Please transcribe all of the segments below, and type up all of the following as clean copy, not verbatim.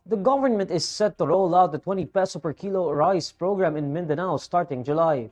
The government is set to roll out the 20 peso per kilo rice program in Mindanao starting July.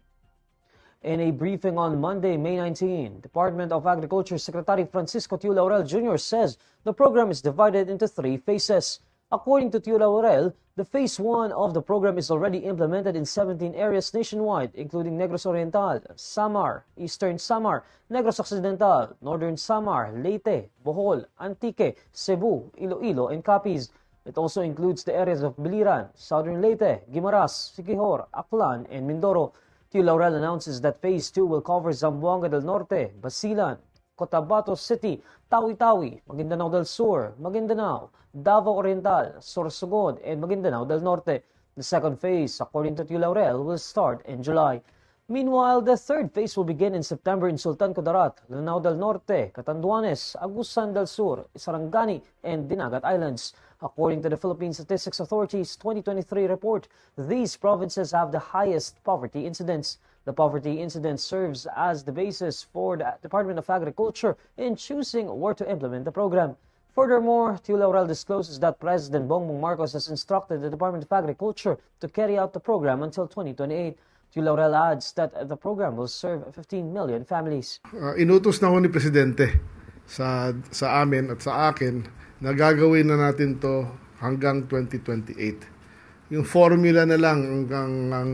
In a briefing on Monday, May 19, Department of Agriculture Secretary Francisco Tiu Laurel Jr. says the program is divided into 3 phases. According to Tiu Laurel, the phase 1 of the program is already implemented in 17 areas nationwide, including Negros Oriental, Samar, Eastern Samar, Negros Occidental, Northern Samar, Leyte, Bohol, Antique, Cebu, Iloilo, and Capiz. It also includes the areas of Biliran, Southern Leyte, Guimaras, Siquijor, Aklan, and Mindoro. Tiu Laurel announces that Phase 2 will cover Zamboanga del Norte, Basilan, Cotabato City, Tawi-Tawi, Maguindanao del Sur, Maguindanao, Davao Oriental, Sorsogon, and Maguindanao del Norte. The second phase, according to Tiu Laurel, will start in July. Meanwhile, the third phase will begin in September in Sultan Kudarat, Lanao del Norte, Catanduanes, Agusan del Sur, Sarangani, and Dinagat Islands. According to the Philippine Statistics Authority's 2023 report, these provinces have the highest poverty incidence. The poverty incidence serves as the basis for the Department of Agriculture in choosing where to implement the program. Furthermore, Tiu Laurel discloses that President Bongbong Marcos has instructed the Department of Agriculture to carry out the program until 2028. Tiu Laurel adds that the program will serve 15 million families. Inutos na ho ni Presidente sa amin at sa akin na gagawin na natin to hanggang 2028. Yung formula na lang ang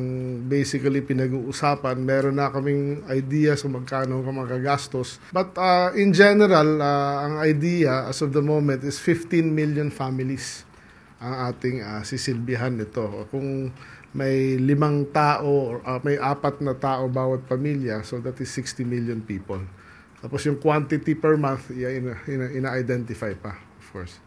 basically pinag-uusapan. Meron na kaming idea sa magkano ang magagastos. But in general, ang idea as of the moment is 15 million families ang ating sisilbihan nito. Kung may 5 tao, may 4 na tao bawat pamilya, so that is 60 million people. Tapos yung quantity per month, ina-identify pa, of course.